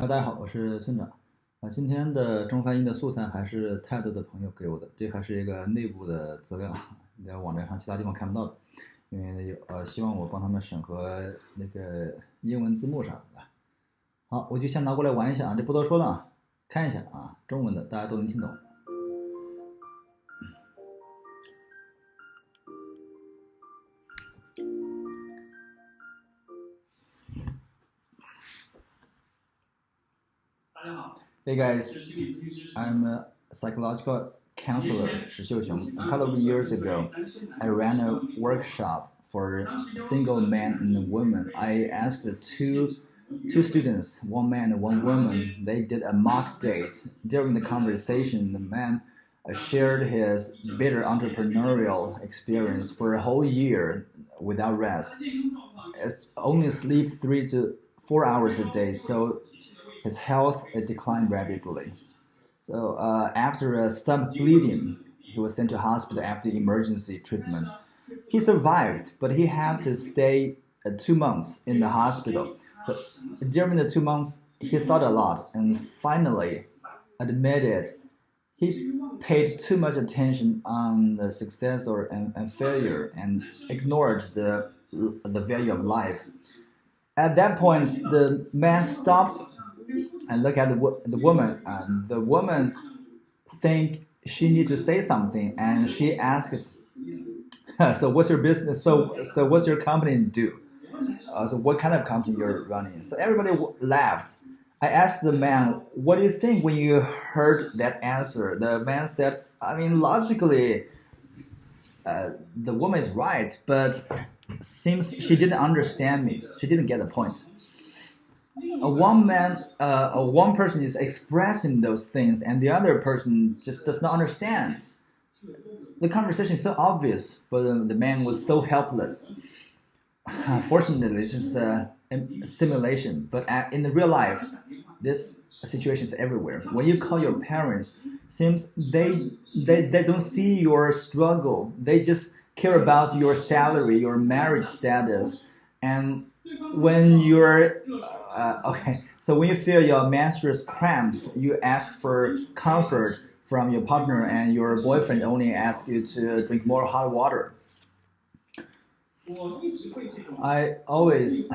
大家好，我是村长。今天的中翻英的素材还是泰德的朋友给我的，这还是一个内部的资料，在网站上其他地方看不到的。因为希望我帮他们审核那个英文字幕啥的。好，我就先拿过来玩一下啊，就不多说了啊，看一下啊，中文的大家都能听懂。Hey guys, I'm a psychological counselor, Shi Xiuxiong. A couple of years ago, I ran a workshop for single men and women. I asked two students, one man and one woman. They did a mock date. During the conversation, the man shared his bitter entrepreneurial experience for a whole year without rest. It's only sleep 3 to 4 hours a day, so his health declined rapidly. So after a stomach bleeding, he was sent to hospital after emergency treatment. He survived, but he had to stay 2 months in the hospital. So during the 2 months, he thought a lot and finally admitted he paid too much attention on the success and failure and ignored the value of life. At that point, the man stopped and looked at the woman. The woman think she need to say something, and she asked, "So what's your business? So what's your company do? So what kind of company you're running?" So everybody laughed. I asked the man, "What do you think when you heard that answer?" The man said, "I mean, logically, the woman is right, but seems she didn't understand me. She didn't get the point." One person is expressing those things, and the other person just does not understand. The conversation is so obvious, but the man was so helpless. Fortunately, this is a simulation, but in the real life, this situation is everywhere. When you call your parents, seems they don't see your struggle. They just care about your salary, your marriage status, and when you're so when you feel your menstrual cramps, you ask for comfort from your partner, and your boyfriend only asks you to drink more hot water. I always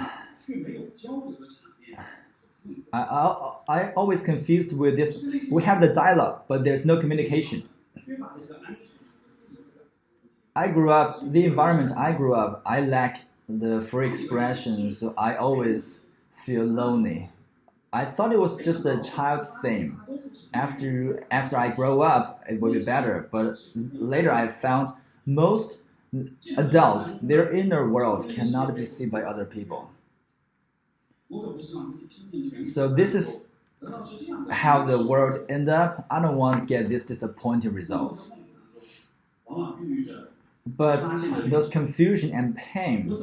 I always confused with this. We have the dialogue, but there's no communication. The environment I grew up, I lack the free expression, so I always feel lonely. I thought it was just a child's thing. After I grow up, it will be better. But later I found most adults, their inner world cannot be seen by other people. So this is how the world end up. I don't want to get these disappointing results. But those confusion and pain,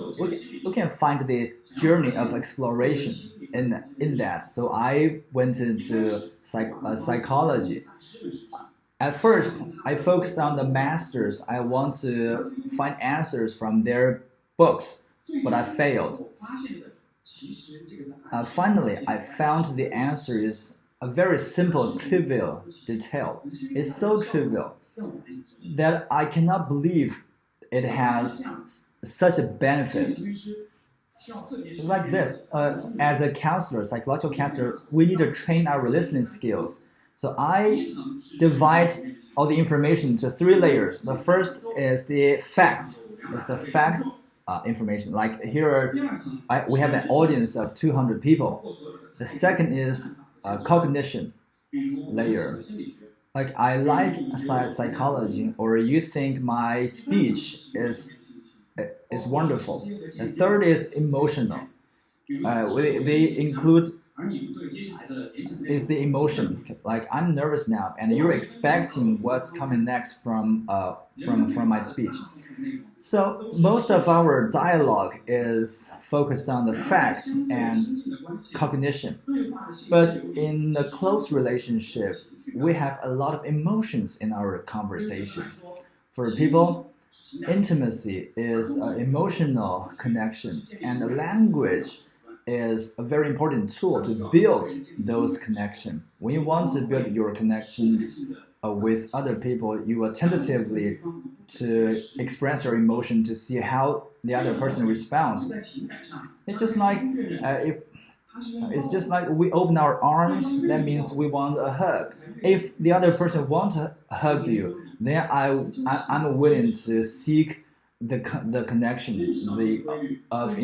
we can find the journey of exploration in that. So I went into psychology. At first, I focused on the masters. I want to find answers from their books, but I failed. Finally, I found the answer is a very simple, trivial detail. It's so trivial that I cannot believe it has such a benefit. Like this, as a counselor, psychological counselor, we need to train our listening skills. So I divide all the information into 3 layers. The first is the fact. It's the fact information. Like here, we have an audience of 200 people. The second is cognition layer. Like I like psychology, or you think my speech is wonderful. The third is emotional. They include is the emotion. Like I'm nervous now, and you're expecting what's coming next from my speech. So most of our dialogue is focused on the facts and cognition. But in a close relationship, we have a lot of emotions in our conversation. For people, intimacy is an emotional connection, and the language is a very important tool to build those connections. When you want to build your connection with other people, you will tentatively to express your emotion to see how the other person responds. It's just like it's just like we open our arms. That means we want a hug. If the other person wants to hug you, then I'm willing to seek the connection of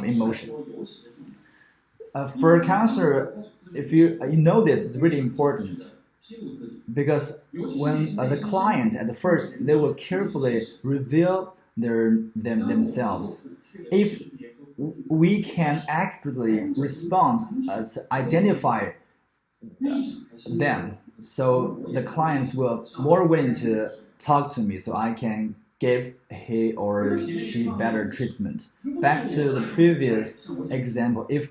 emotion. For a counselor, if you know this is really important, because when the client at the first they will carefully reveal themselves. If we can accurately respond to identify them, so the clients will more willing to talk to me, so I can give he or she better treatment. Back to the previous example, if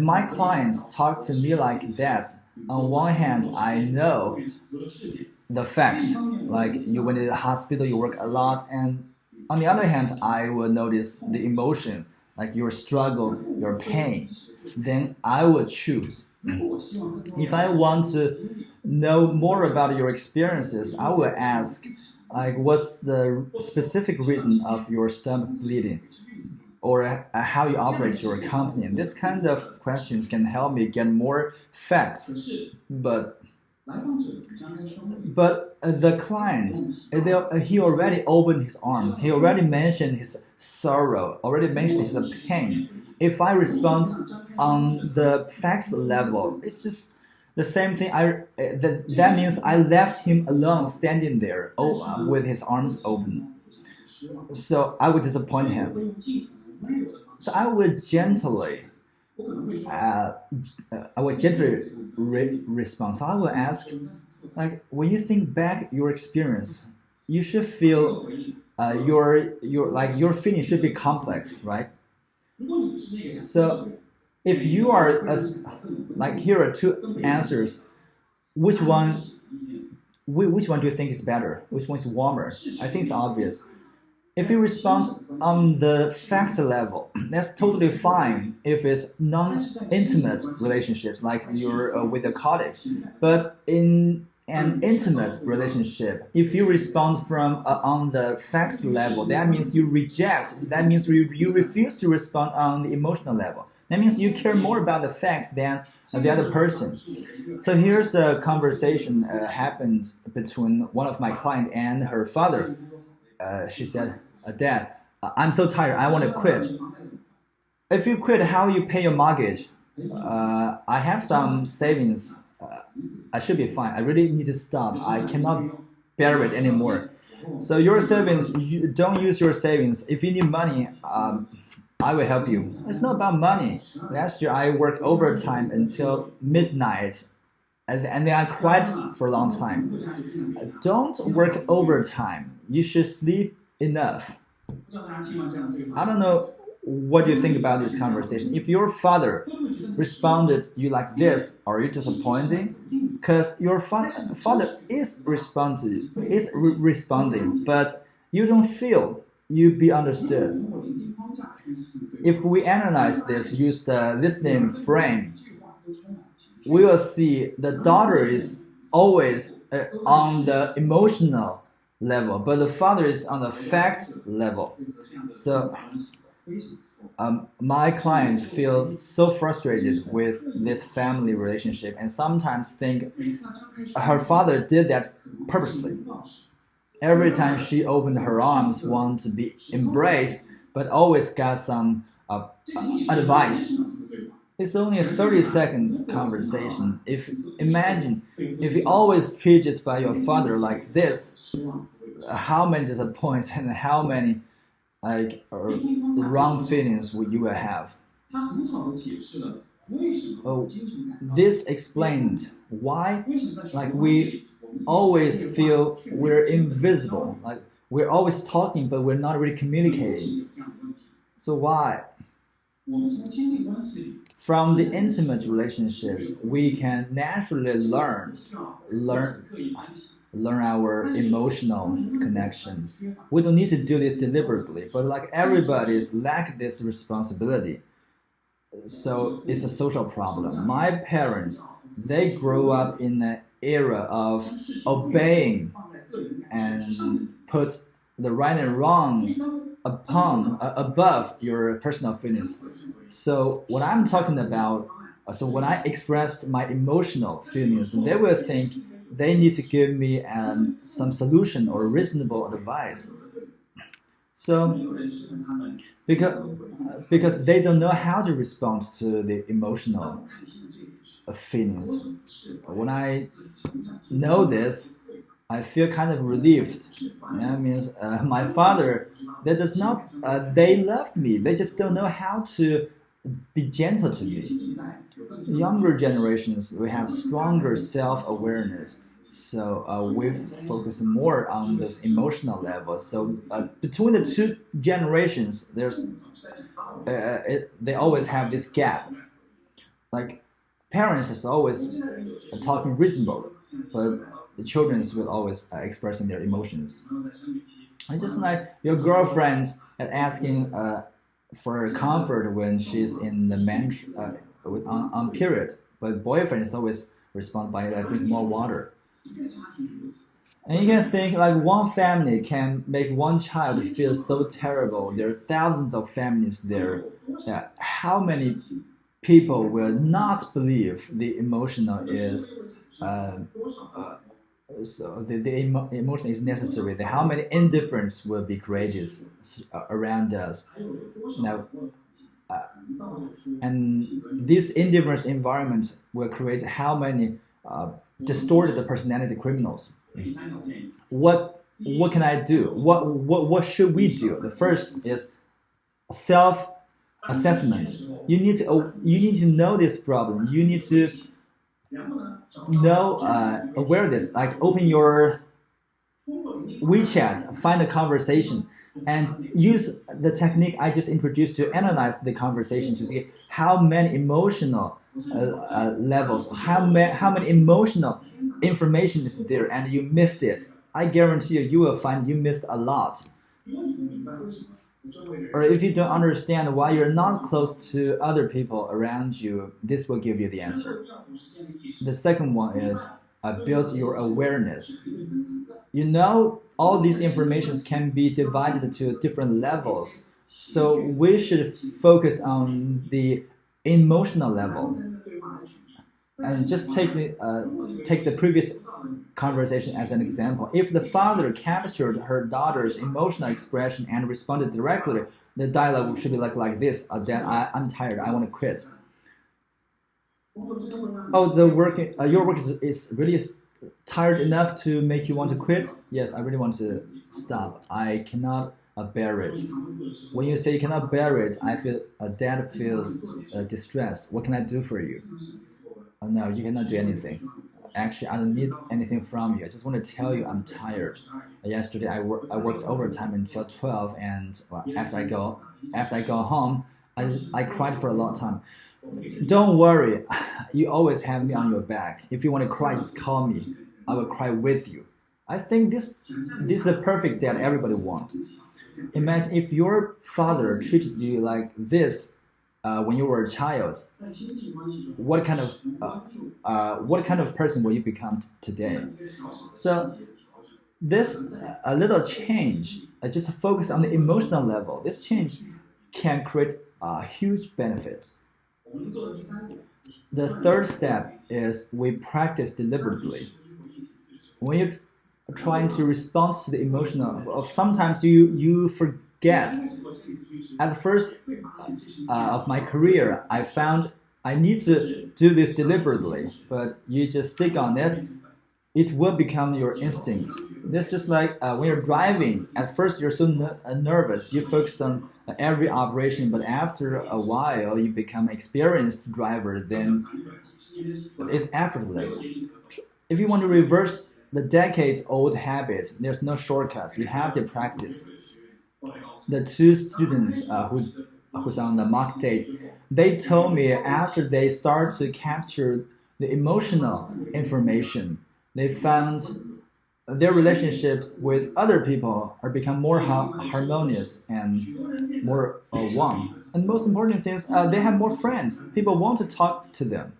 my clients talk to me like that, on one hand, I know the facts, like you went to the hospital, you work a lot, and on the other hand, I will notice the emotion, like your struggle, your pain. Then I will choose. If I want to know more about your experiences, I will ask, like, what's the specific reason of your stomach bleeding? Or how you operate your company. And this kind of questions can help me get more facts. But the client, he already opened his arms. He already mentioned his sorrow, already mentioned his pain. If I respond on the facts level, it's just the same thing. That means I left him alone, standing there, with his arms open. So I would disappoint him. So I would gently respond. So I will ask, like, when you think back your experience, you should feel your feeling should be complex, right? So if you are like, here are two answers. Which one do you think is better? Which one is warmer? I think it's obvious. If you respond on the fact level, that's totally fine if it's non-intimate relationships, like you're with your colleagues. But in an intimate relationship, if you respond from on the facts level, that means you reject. That means you refuse to respond on the emotional level. That means you care more about the facts than the other person. So here's a conversation happened between one of my clients and her father. She said, Dad, I'm so tired, I want to quit. If you quit, how you pay your mortgage? I have some savings. I should be fine. I really need to stop. I cannot bear it anymore. So your savings, you don't use your savings. If you need money, I will help you. It's not about money. Last year, I worked overtime until midnight. And then I cried for a long time. Don't work overtime. You should sleep enough. I don't know what you think about this conversation. If your father responded you like this, are you disappointed? Because your father is responding, but you don't feel you be understood. If we analyze this, use the listening frame, we will see the daughter is always on the emotional level, but the father is on the fact level. So my clients feel so frustrated with this family relationship and sometimes think her father did that purposely. Every time she opened her arms, want to be embraced, but always got some advice. It's only a 30 seconds conversation. Imagine if you always treated by your father like this, how many disappointments and how many wrong feelings you will have. This explained why we always feel we're invisible. Like we're always talking, but we're not really communicating. So why? From the intimate relationships, we can naturally learn our emotional connection. We don't need to do this deliberately, but like everybody's lack this responsibility. So it's a social problem. My parents, they grew up in an era of obeying and put the right and wrongs above your personal feelings. So what I'm talking about, so when I expressed my emotional feelings, they will think they need to give me some solution or reasonable advice. So because they don't know how to respond to the emotional feelings. When I know this, I feel kind of relieved. That means my father, that does not, they loved me. They just don't know how to be gentle to me. Younger generations, we have stronger self-awareness. So we focus more on those emotional levels. So between the two generations, they always have this gap. Like parents is always talking reasonably, but the children will always expressing their emotions. It's just like your girlfriend asking for comfort when she's in the on period, but boyfriend is always respond by drink more water. And you can think like one family can make one child feel so terrible. There are thousands of families there. How many people will not believe the emotional is so the emotion is necessary. How many indifference will be created around us now, uh, and this indifference environment will create how many distorted personality criminals. What can I do? What should we do? The first is self assessment. You need to know this problem. You need to know awareness. Like open your WeChat, find a conversation, and use the technique I just introduced to analyze the conversation to see how many emotional levels, how many emotional information is there, and you missed it. I guarantee you will find you missed a lot. Or if you don't understand why you're not close to other people around you, this will give you the answer. The second one is build your awareness. You know, all these informations can be divided to different levels. So we should focus on the emotional level. And just take the previous conversation as an example. If the father captured her daughter's emotional expression and responded directly, the dialogue should be like this: Dad, I'm tired. I want to quit. Oh, your work is really tired enough to make you want to quit? Yes, I really want to stop. I cannot bear it. When you say you cannot bear it, I feel Dad feels distressed. What can I do for you? No, you cannot do anything. Actually, I don't need anything from you. I just want to tell you I'm tired. Yesterday, I worked overtime until 12, and after I go home, I cried for a long time. Don't worry, you always have me on your back. If you want to cry, just call me. I will cry with you. I think this is a perfect dad everybody wants. Imagine if your father treated you like this when you were a child. What kind of person will you become today? So this a little change, just focus on the emotional level. This change can create a huge benefit. The third step is we practice deliberately. When you're trying to respond to the emotional, sometimes you forget. At the first of my career, I found I need to do this deliberately, but you just stick on it, it will become your instinct. That's just like when you're driving. At first, you're so nervous. You focus on every operation, but after a while, you become an experienced driver. Then it's effortless. If you want to reverse the decades-old habit, there's no shortcuts. You have to practice. The two students who's on the mock date, they told me after they start to capture the emotional information, they found their relationships with other people are become more harmonious and more warm. And most important thing is they have more friends. People want to talk to them.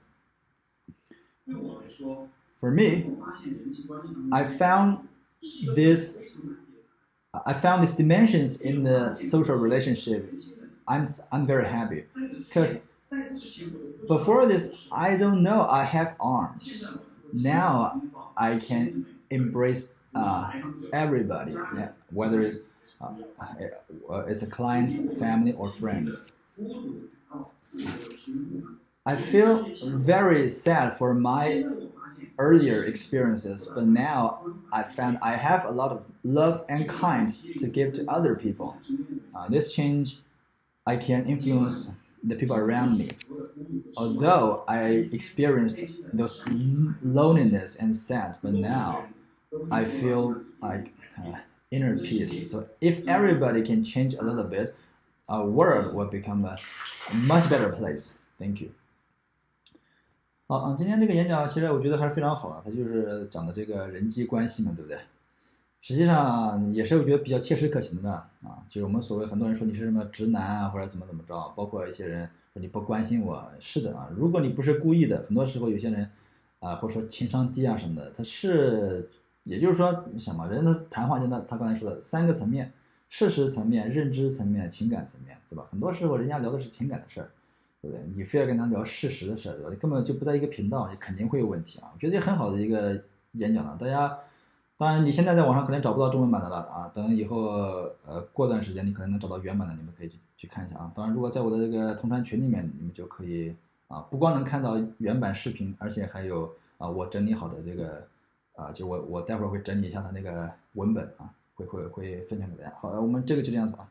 For me, I found this I found these dimensions in the social relationship. I'm very happy because before this I don't know I have arms. Now I can embrace everybody, whether it's a client, family, or friends. I feel very sad for my earlier experiences, but now I found I have a lot of love and kind to give to other people. This change, I can influence the people around me. Although I experienced those loneliness and sad, but now I feel like inner peace. So if everybody can change a little bit, our world will become a much better place. Thank you. 好，今天这个演讲其实我觉得还是非常好的，它就是讲的这个人际关系嘛，对不对？实际上也是我觉得比较切实可行的啊，就是我们所谓很多人说你是什么直男啊，或者怎么着，包括一些人说你不关心我，是的啊，如果你不是故意的，很多时候有些人或者说情商低啊什么的，他是，也就是说你想嘛，人的谈话就他刚才说的3个层面：事实层面、认知层面、情感层面，对吧？很多时候人家聊的是情感的事儿。对不对？你非要跟他聊事实的事儿，对吧？你根本就不在一个频道，你肯定会有问题啊！我觉得这很好的一个演讲了，大家当然你现在在网上可能找不到中文版的了啊，等以后过段时间你可能能找到原版的，你们可以去看一下啊。当然，如果在我的这个同传群里面，你们就可以不光能看到原版视频，而且还有我整理好的这个就我待会儿会整理一下它那个文本啊，会分享给大家。好，我们这个就这样子啊。